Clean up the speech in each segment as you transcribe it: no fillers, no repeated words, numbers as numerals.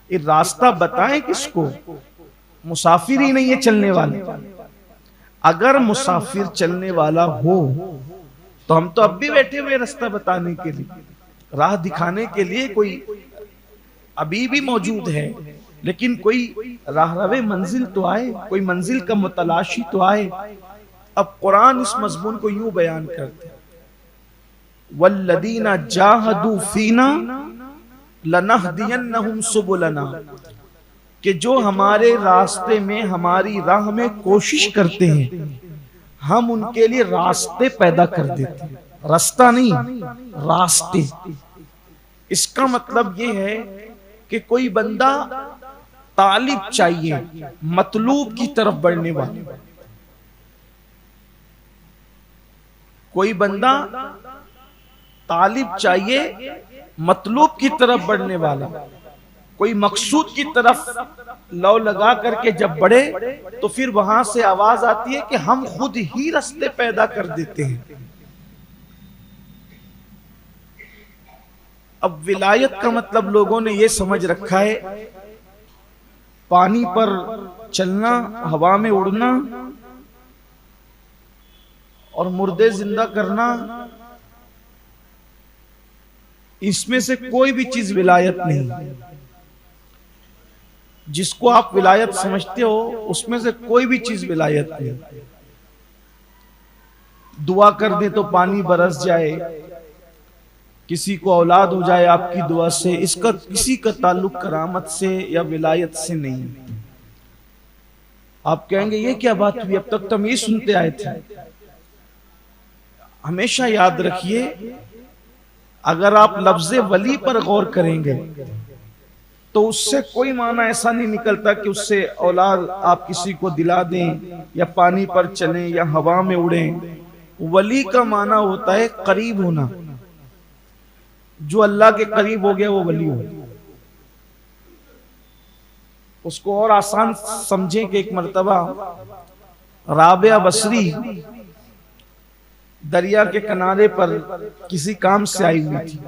ये रास्ता बताएं किसको? मुसाफिर ही नहीं है चलने वाले। अगर मुसाफिर चलने वाला हो तो हम तो अब भी बैठे हुए रास्ता बताने के लिए, राह दिखाने के लिए कोई अभी भी मौजूद है, लेकिन कोई राहरवे मंजिल तो आए, कोई मंजिल का मुतलाशी तो आए। अब कुरान इस मजमून को यूं बयान करते हैं, वल्लदीना जाहदू फीना लनहदियन्नहुम सुबुलना, कि जो हमारे रास्ते में, हमारी राह में कोशिश करते हैं, हम उनके लिए रास्ते पैदा कर देते हैं। रास्ता नहीं, रास्ते। इसका मतलब ये है कि कोई बंदा तालिब चाहिए, मतलूब की तरफ बढ़ने वाला, कोई बंदा तालिब चाहिए, मतलूब की तरफ बढ़ने वाला, कोई मकसूद की तरफ लौ लगा करके जब बढ़े तो फिर वहां से आवाज आती है कि हम खुद ही रास्ते पैदा कर देते हैं। अब विलायत का मतलब लोगों ने यह समझ रखा है, पानी पर चलना, हवा में उड़ना और मुर्दे जिंदा करना, इसमें से कोई भी चीज विलायत नहीं। जिसको आप विलायत समझते हो उसमें से कोई भी चीज विलायत नहीं। दुआ कर दे तो पानी बरस जाए, किसी को औलाद हो जाए आपकी दुआ से, इसका किसी का ताल्लुक करामत से या विलायत से नहीं। आप कहेंगे ये क्या बात हुई, अब तक तो हम ये सुनते आए थे। हमेशा याद रखिए, अगर आप लफ्ज़े वली पर गौर करेंगे तो उससे कोई माना ऐसा नहीं निकलता कि उससे औलाद आप किसी को दिला दें या पानी पर चलें या हवा में उड़ें। वली का माना होता है करीब होना। जो अल्लाह के करीब हो गया वो वली हो। उसको और आसान समझें कि एक मर्तबा राबिया बसरी दरिया के किनारे पर किसी काम से आई हुई थी।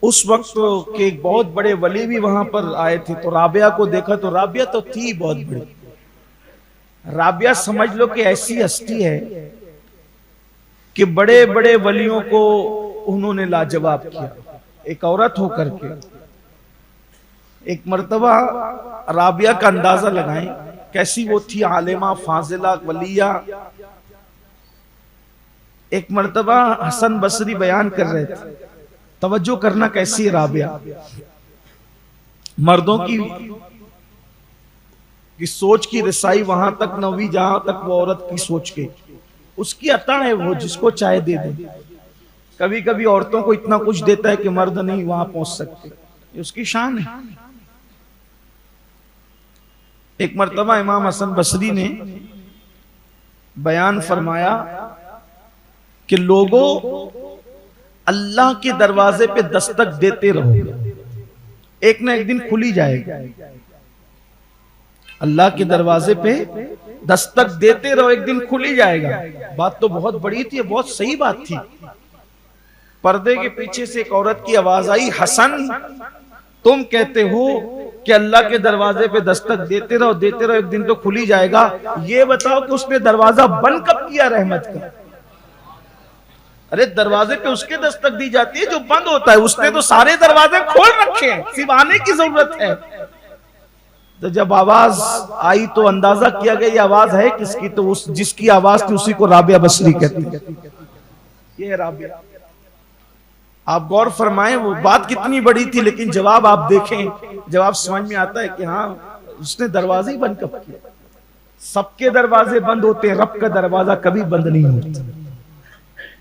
उस वक्त के एक बहुत बड़े वली भी वहां पर आए थे, तो राबिया को देखा तो राबिया तो थी बहुत बड़ी। राबिया समझ लो कि ऐसी हस्ती है कि बड़े बड़े वलियों को उन्होंने लाजवाब किया, एक औरत होकर के। एक मर्तबा राबिया का अंदाजा लगाएं कैसी वो थी, आलिमा फाजिला वलिया। एक मर्तबा हसन बसरी बयान कर रहे थे, तवज्जो करना कैसी है राबिया। मर्दों की सोच की रसाई वहां तक न हुई जहां तक वो औरत की सोच के। उसकी अता है, वो जिसको चाहे दे दे। कभी कभी औरतों को इतना कुछ देता है कि मर्द नहीं वहां पहुंच सकते, ये उसकी शान है। एक मर्तबा इमाम हसन बसरी ने बयान फरमाया कि लोगों, अल्लाह के दरवाजे पे दस्तक देते रहो, एक ना एक दिन खुली जाएगी। अल्लाह के दरवाजे पे दस्तक देते रहो, एक दिन खुली जाएगा। बात तो बहुत बड़ी थी, बहुत सही बात थी। पर्दे के पीछे से एक औरत की आवाज आई, हसन तुम कहते हो कि अल्लाह के दरवाजे पे दस्तक देते रहो, एक दिन तो खुली जाएगा। ये बताओ कि उसने दरवाजा बंद कब किया रहमत का? अरे दरवाजे पे उसके दस्तक दी जाती है जो बंद होता है, उसने तो सारे दरवाजे खोल रखे हैं, सिर्फ आने की जरूरत है। तो जब आवाज आई तो अंदाजा किया गया ये आवाज है किसकी, तो उस जिसकी आवाज थी उसी को राबिया बसरी कहती है। ये है राबिया। आप गौर फरमाएं वो बात कितनी बड़ी थी, लेकिन जवाब आप देखें, जवाब समझ में आता है कि हाँ उसने दरवाजे ही बंद कब किया। सबके दरवाजे बंद होते हैं, रब का दरवाजा कभी बंद नहीं होता।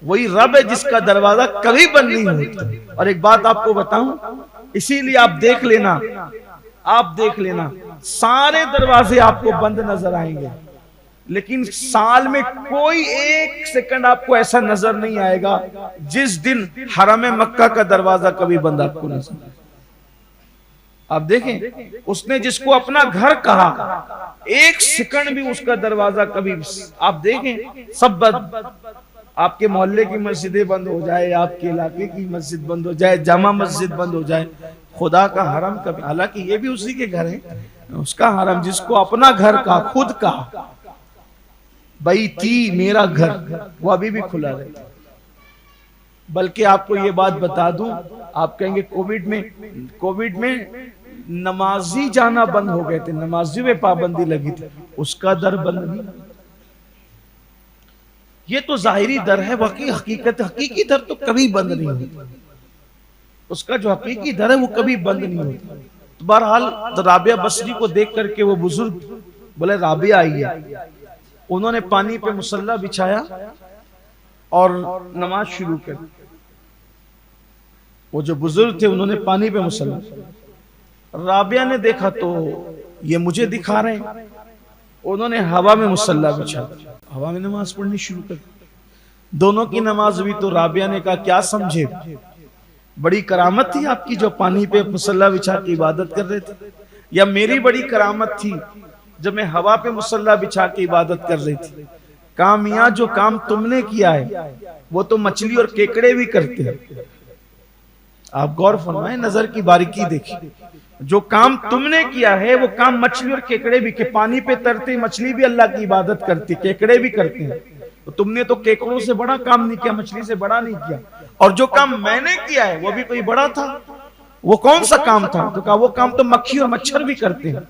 वही रब है जिसका दरवाजा कभी बंद नहीं होता। और एक बात आपको बताऊं, इसीलिए आप देख लेना सारे दरवाजे आपको बंद नजर आएंगे, लेकिन साल में कोई एक सेकंड आपको ऐसा नजर नहीं आएगा जिस दिन हरम मक्का का दरवाजा कभी बंद आपको नजर आए। आप देखें, उसने जिसको अपना घर कहा, एक सेकंड भी उसका दरवाजा कभी, आप देखें सब बंद। आपके मोहल्ले की मस्जिदें बंद हो जाए, आपके इलाके की मस्जिद बंद हो जाए, जामा मस्जिद बंद हो जाए, खुदा का हरम कभी, हालांकि ये भी उसी के घर है, उसका हरम जिसको अपना घर का, खुद का बैती मेरा घर, वो अभी भी खुला रहता। बल्कि आपको ये बात बता दूं, आप कहेंगे कोविड में नमाजी जाना बंद हो गए थे, नमाजियों पे पाबंदी लगी थी, उसका दर बंद नहीं। ये तो जाहिरी दर है, बाकी हकीकी दर तो कभी बंद नहीं होता। उसका जो हकीकी दर है वो कभी बंद नहीं होता। तो बहरहाल राबिया बसरी को देख करके वो बुजुर्ग बोले राबिया आई है, उन्होंने पानी पे मुसल्ला बिछाया और नमाज शुरू कर। वो जो बुजुर्ग थे उन्होंने पानी पे मुसल्ला, राबिया ने देखा तो ये मुझे दिखा रहे हैं, उन्होंने हवा में मुसल्ला बिछा, हवा में नमाज पढ़नी शुरू कर। दोनों की नमाज हुई तो राबिया ने कहा क्या समझे, बड़ी करामत थी आपकी जो पानी पे मुसल्ला बिछा के इबादत कर रहे थे, या मेरी बड़ी करामत थी जब मैं हवा पे मुसल्ला बिछा के इबादत कर रही थी। काम मियां जो काम तुमने किया है वो तो मछली और केकड़े भी करते हैं। आप गौर फरमाएं, नजर की बारीकी देखिए, जो काम तुमने किया है वो काम मछली और केकड़े भी के, पानी पे तैरते मछली भी अल्लाह की इबादत करती, केकड़े भी करते हैं। तो तुमने तो केकड़ों से बड़ा काम नहीं किया, मछली से बड़ा नहीं किया, और जो काम मैंने किया है वो भी कोई बड़ा था। वो कौन सा काम था, तो कहा वो काम तो मक्खी और मच्छर भी करते हैं।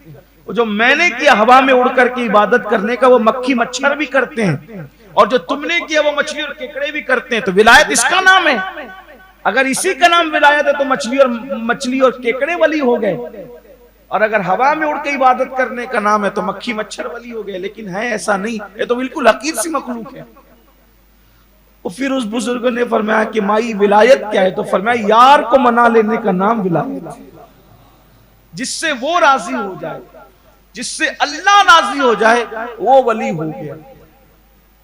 वो जो मैंने किया हवा में उड़ करके इबादत करने का, वो मक्खी मच्छर भी करते हैं, और जो तुमने किया वो मछली और केकड़े भी करते हैं। तो विलायत इसका नाम है। अगर इसी का नाम विलायत है तो मछली और केकड़े वली हो गए, और अगर हवा में उड़ के इबादत करने का नाम है तो मक्खी मच्छर वली हो गए। लेकिन है ऐसा नहीं, ये तो बिल्कुल हकीर सी मखलूक है। और फिर उस बुजुर्ग ने फरमाया कि माई विलायत क्या है, तो फरमाया यार को मना लेने का नाम विलायत है। जिससे वो राजी हो जाए, जिससे अल्लाह राजी हो जाए, वो वली हो गया।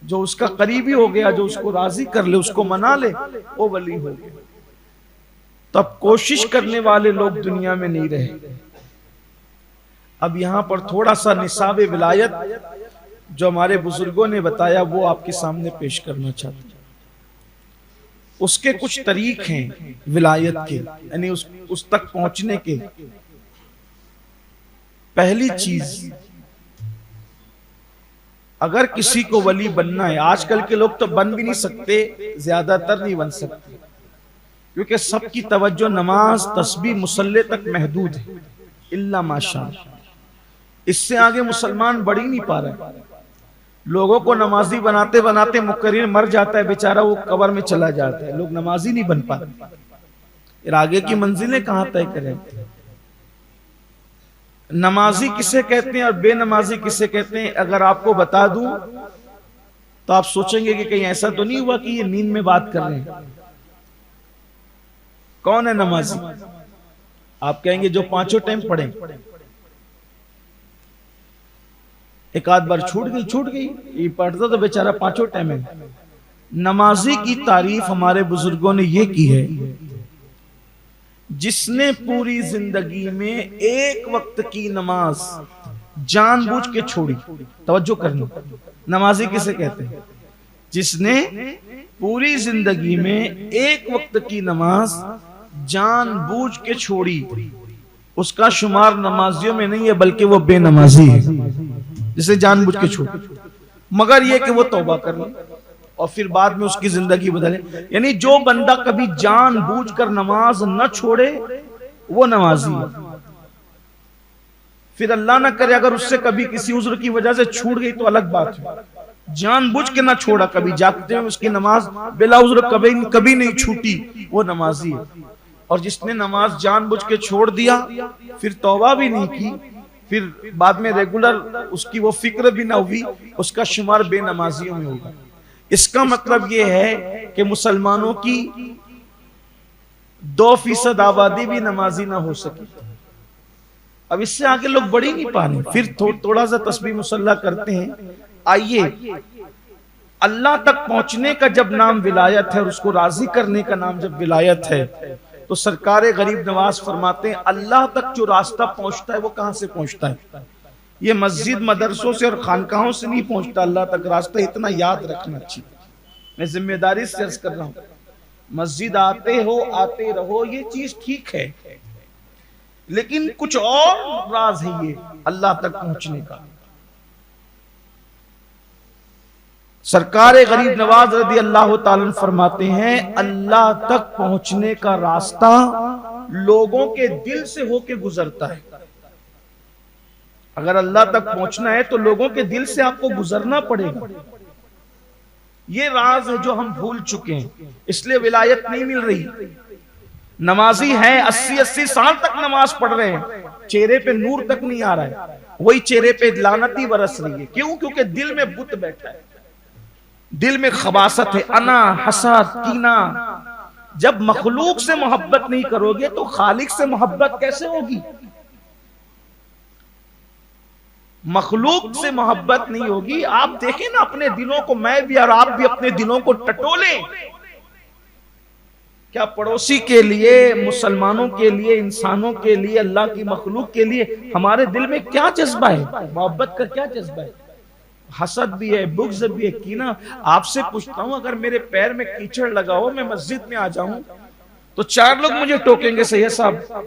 जो उसका करीबी हो गया, जो उसको राजी कर ले, उसको मना ले, वो वली हो गया। तब कोशिश करने वाले लोग दुनिया में नहीं रहे। अब यहां पर थोड़ा सा निसाब विलायत जो हमारे बुजुर्गों ने बताया वो आपके सामने पेश करना चाहते हैं। उसके कुछ तरीक हैं विलायत के, यानी उस तक पहुंचने के। पहली चीज, अगर किसी को वली बनना है, आजकल के लोग तो बन भी नहीं सकते, ज्यादातर नहीं बन सकते, क्योंकि सबकी तवज्जो नमाज तस्बीह मुसल्ले तक महदूद है, इल्ला माशाअल्लाह। इससे आगे मुसलमान बढ़ ही नहीं पा रहे। लोगों को नमाजी बनाते बनाते मुकर्रिर मर जाता है बेचारा, वो कब्र में चला जाता है, लोग नमाजी नहीं बन पाते। फिर आगे की मंजिलें कहां तय करें। नमाजी किसे कहते हैं और बेनमाजी किसे कहते हैं, अगर आपको बता दूं तो आप सोचेंगे कि कहीं ऐसा तो नहीं हुआ कि ये नींद में बात कर रहे हैं। कौन है नमाजी? आप कहेंगे जो पांचों टाइम पढ़े। एक आध बार छूट गई, ये पढ़ता तो बेचारा पांचों टाइम है। नमाजी की तारीफ हमारे बुजुर्गों ने ये की है, जिसने पूरी जिंदगी में एक वक्त की नमाज जानबूझ के छोड़ी। तवज्जो करना, नमाजी किसे कहते हैं? जिसने पूरी जिंदगी में एक वक्त की नमाज जानबूझ के छोड़ी, उसका शुमार नमाजियों में नहीं है, बल्कि वो बेनमाजी है, जिसे जानबूझ के छोड़। मगर ये कि वो तौबा कर ले और फिर बाद में उसकी जिंदगी बदले। यानी जो बंदा कभी जानबूझकर नमाज न छोड़े वो नमाजी है। फिर अल्लाह ना करे अगर उससे कभी किसी उज्र की वजह से छूट गई तो अलग बात है। जानबूझ के ना छोड़ा, कभी जागते हुए उसकी नमाज बिला उज्र कभी नहीं छूटी, वो नमाजी है। और जिसने नमाज जानबूझ के छोड़ दिया, फिर तौबा भी नहीं की, फिर बाद में रेगुलर उसकी वो फिक्र भी ना हुई, उसका शुमार बेनमाजियों में होगा। इसका मतलब ये है कि मुसलमानों की 2% आबादी भी नमाजी ना हो सकी। अब इससे आगे लोग बढ़ ही नहीं पाने। फिर थोड़ा सा तस्बीह मुसल्ला करते हैं। आइए, अल्लाह तक पहुंचने का जब नाम विलायत है और उसको राजी करने का नाम जब विलायत है, तो सरकारे गरीब नवाज फरमाते हैं अल्लाह तक जो रास्ता पहुंचता है वो कहां से पहुंचता है? ये मस्जिद मदरसों से और खानकाहों से नहीं पहुंचता। अल्लाह तक रास्ता इतना याद रखना चाहिए। मैं जिम्मेदारी से अर्ज कर रहा हूं, मस्जिद आते हो आते रहो, ये चीज ठीक है, लेकिन कुछ और राज है ये अल्लाह तक पहुंचने का। सरकार गरीब नवाज रदी अल्लाह ताला अन्हु फरमाते हैं, अल्लाह तक पहुंचने का रास्ता लोगों के दिल से होके गुजरता है। अगर अल्लाह तक पहुंचना है तो लोगों के दिल से आपको गुजरना पड़ेगा। ये राज है जो हम भूल चुके हैं, इसलिए विलायत नहीं मिल रही। नमाजी हैं, 80-80 साल तक नमाज पढ़ रहे हैं, चेहरे पे नूर तक नहीं आ रहा है, वही चेहरे पे लानती बरस रही है। क्यों? क्योंकि दिल में बुत बैठा है, दिल में खबासत है, अना, हसद, कीना। जब मखलूक से मोहब्बत नहीं करोगे तो खालिक से मोहब्बत कैसे होगी? मखलूक से मोहब्बत नहीं होगी। आप देखें ना अपने दिलों को, मैं भी और आप भी अपने दिलों को टटोलें। क्या पड़ोसी के लिए, मुसलमानों के लिए, इंसानों के लिए, अल्लाह की मखलूक के लिए हमारे दिल में क्या जज्बा है? मोहब्बत का क्या जज्बा है? हसद भी है, बुग़्ज़ भी है, कीना। आपसे पूछता हूं, अगर मेरे पैर में कीचड़ लगा हो, मैं मस्जिद में आ जाऊं तो 4 लोग मुझे टोकेंगे, सैयद साहब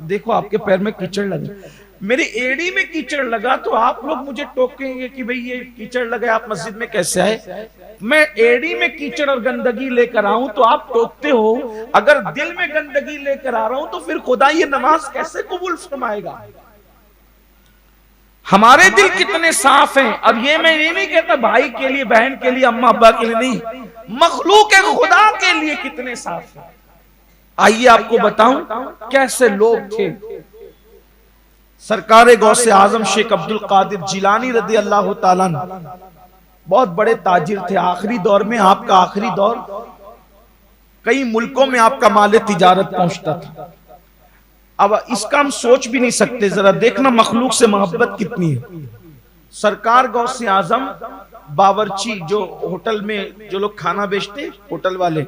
देखो आपके पैर में कीचड़ लगा। मेरी एड़ी में कीचड़ लगा तो आप लोग मुझे टोकेंगे कि भाई ये कीचड़ लगा, आप मस्जिद में कैसे आए? मैं एड़ी में कीचड़ और गंदगी लेकर आऊं तो आप टोकते हो, अगर दिल में गंदगी लेकर आ रहा हूं तो फिर खुदा ये नमाज कैसे कबूल फरमाएगा? हमारे दिल कितने साफ हैं। अब ये मैं ये नहीं कहता भाई के लिए, बहन के लिए, अम्मा अब्बा के लिए नहीं, मखलूक खुदा के लिए कितने साफ हैं। आइए आपको बताऊं कैसे लोग थे। सरकार गौसे आजम शेख अब्दुल कादिर जिलानी रदी अल्लाह ताला अन्हु बहुत बड़े ताजिर थे। आखिरी दौर में, आपका आखिरी दौर, कई मुल्कों में आपका माल तिजारत पहुंचता था। अब इसका हम सोच भी नहीं सकते। जरा देखना मखलूक से मोहब्बत कितनी है। सरकार गौसे आजम बावर्ची, जो होटल में जो लोग खाना बेचते, होटल वाले,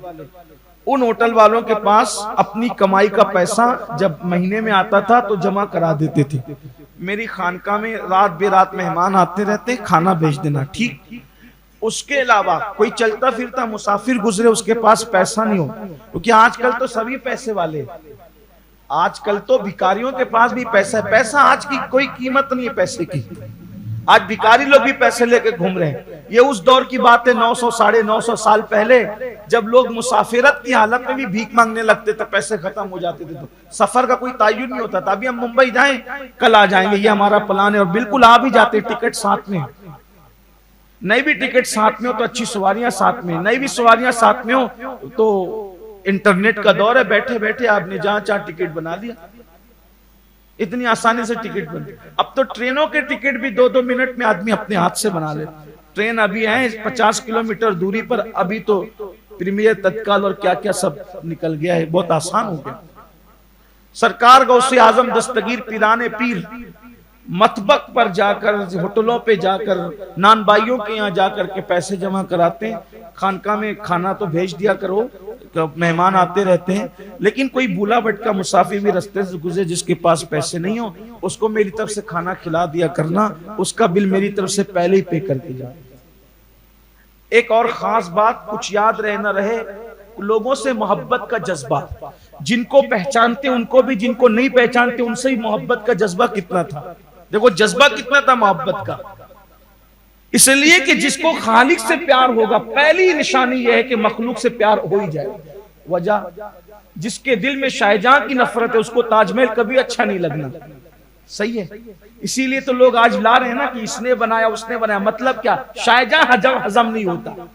उन होटल वालों के पास अपनी कमाई का पैसा जब महीने में आता था तो जमा करा देते थे। मेरी खानका में रात बेरात मेहमान आते रहते, खाना भेज देना, ठीक। उसके अलावा कोई चलता फिरता मुसाफिर गुजरे, उसके पास पैसा नहीं हो, क्योंकि आजकल तो सभी पैसे वाले, आजकल तो भिखारियों के पास भी पैसा है। पैसा आज की कोई कीमत नहीं है पैसे की। आज भिखारी लोग भी पैसे लेके घूम रहे हैं। ये उस दौर की बात है, 900 साढ़े 900 साल पहले, जब लोग मुसाफिरत की हालत में भी भीख मांगने लगते थे, पैसे खत्म हो जाते थे तो सफर का कोई तायुन नहीं होता था। अभी हम मुंबई जाएं, कल आ जाएंगे, ये हमारा प्लान है, और बिल्कुल आ भी जाते। टिकट साथ में, नहीं भी टिकट साथ में हो तो अच्छी सवारियां साथ में, नहीं भी सवारियां साथ में हो तो इंटरनेट का दौर है, बैठे बैठे आपने जहां चाह टिकट बना लिया, इतनी आसानी से टिकट बन। अब तो ट्रेनों के टिकट भी 2-2 मिनट में आदमी अपने हाथ से बना ले। ट्रेन अभी है 50 किलोमीटर दूरी पर, अभी तो प्रीमियर, तत्काल और क्या क्या सब निकल गया है, बहुत आसान हो गया। सरकार गौसे आजम दस्तगीर पीराने पीर मतबक पर जाकर, होटलों पे जाकर, नान भाइयों के यहाँ जाकर के पैसे जमा कराते हैं। खानका में खाना तो भेज दिया करो, मेहमान आते रहते हैं, लेकिन कोई भूला भटका मुसाफिर भी रास्ते से गुजरे जिसके पास पैसे नहीं हो, उसको मेरी तरफ से खाना खिला दिया करना, उसका बिल मेरी तरफ से पहले ही पे करके जाए। एक और खास बात, कुछ याद रहे न रहे, लोगों से मोहब्बत का जज्बा, जिनको पहचानते उनको भी, जिनको नहीं पहचानते उनसे भी मोहब्बत का जज्बा कितना था। देखो जज्बा कितना था मोहब्बत का, इसलिए कि जिसको खालिक से प्यार होगा, पहली निशानी यह है कि मखलूक से प्यार हो ही जाए। वजह, जिसके दिल में शाहजहां की नफरत है उसको ताजमहल कभी अच्छा नहीं लगना, सही है। इसीलिए तो लोग आज ला रहे हैं ना कि इसने बनाया उसने बनाया, मतलब क्या? शाहजहां हजम नहीं होता,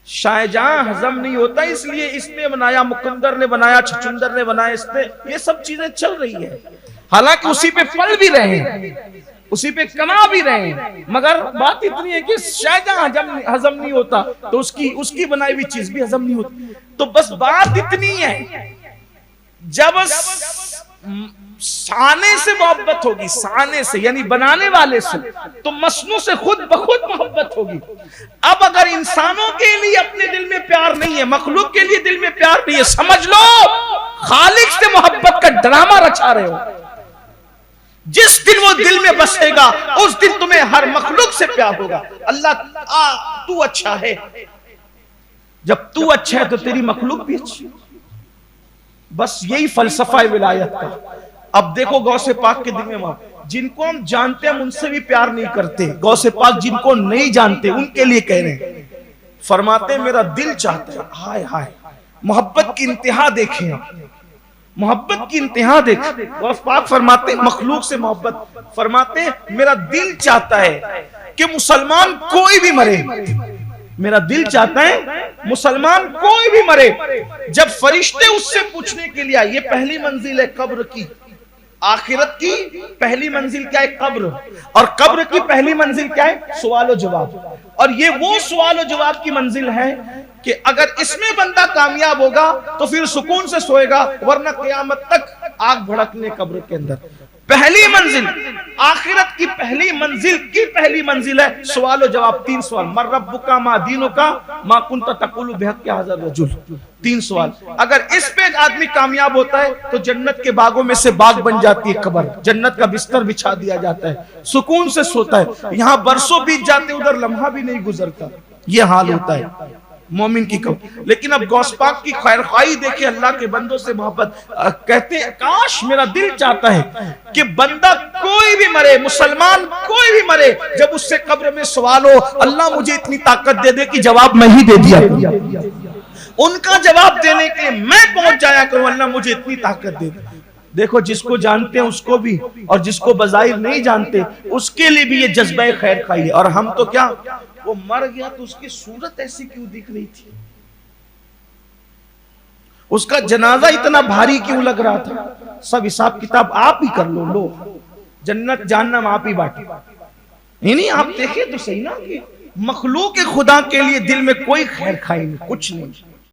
शाहजहां हजम नहीं होता, इसलिए इसने बनाया, मुकंदर ने बनाया, छछुंदर ने बनाया, इसने, ये सब चीजें चल रही है। हालांकि उसी पे पल भी रहे हैं, उसी पे कमा भी रहे हैं, मगर बात इतनी है कि शाहजहां हजम नहीं होता तो उसकी बनाई हुई चीज भी हजम नहीं होती। तो बस बात इतनी है, जब साने से मोहब्बत होगी, साने से यानी बनाने वाले से, तो मसनू से खुद बखुद मोहब्बत होगी। अब अगर इंसानों के लिए अपने दिल में प्यार नहीं है, मखलूक के लिए दिल में प्यार नहीं है, समझ लो खालिक से मोहब्बत का ड्रामा रचा रहे हो। जिस दिन वो दिल में बसेगा उस दिन तुम्हें हर मखलूक से प्यार होगा। अल्लाह तू अच्छा है, जब तू अच्छा है तो तेरी मखलूक भी अच्छी। बस यही फलसफा है विलायत का। अब देखो गौसे पाक के दिल में, जिनको हम जानते हैं उनसे भी प्यार नहीं करते, गौसे पाक जिनको नहीं जानते उनके लिए कह रहे हैं। फरमाते मेरा दिल चाहता है, हाय हाय मोहब्बत की इंतहा देखें आप, मोहब्बत की इंतहा देखें। गौस पाक फरमाते मखलूक से मोहब्बत, फरमाते मेरा दिल चाहता है कि मुसलमान कोई भी मरे, मेरा दिल चाहता है मुसलमान कोई भी मरे। जब फरिश्ते उससे पूछने के लिए आए, ये पहली मंजिल है कब्र की, आखिरत की पहली मंजिल क्या है कब्र, और कब्र की पहली मंजिल क्या है सवाल जवाब। और ये वो सवाल जवाब की मंजिल है कि अगर इसमें बंदा कामयाब होगा तो फिर सुकून से सोएगा, वरना क़यामत तक आग भड़कने कब्र के अंदर। पहली मंजिल आखिरत की पहली मंजिल है सवाल जवाब। 3 सवाल, मर रब्बुका मा दीनुका मा कुंता तकुलु बिहक़्क़ि हाज़ा रजुल। 3 सवाल। अगर इस पे आदमी कामयाब होता है तो जन्नत के बागों में से बाग बन जाती है कब्र, जन्नत का बिस्तर बिछा दिया जाता है, सुकून से सोता है। यहाँ बरसों बीत जाते, उधर लम्हा भी नहीं गुजरता। ये हाल होता है मोमिन की कब। लेकिन अब गौस पाक की खैरखाई देखे, अल्लाह के बंदों से मोहब्बत। कहते हैं काश मेरा दिल चाहता है कि बंदा कोई भी मरे, मुसलमान कोई भी मरे, जब उससे कब्र में सवाल हो, अल्लाह मुझे इतनी ताकत दे दे कि जवाब मैं ही दे दिया, उनका जवाब देने के लिए मैं पहुंच जाया करूं, अल्लाह मुझे इतनी ताकत दे दे। देखो जिसको जानते हैं उसको भी, और जिसको बज़ाहिर नहीं जानते उसके लिए भी ये जज्बा खैर खाई है। और हम तो क्या, वो मर गया तो उसकी सूरत ऐसी क्यों दिख रही थी, उसका जनाजा इतना भारी क्यों लग रहा था। सब हिसाब किताब आप ही कर लो जन्नत जहन्नम आप ही बांटे। नहीं आप देखें तो सही ना कि मखलूक खुदा के लिए दिल में कोई खैर खाई नहीं, कुछ नहीं।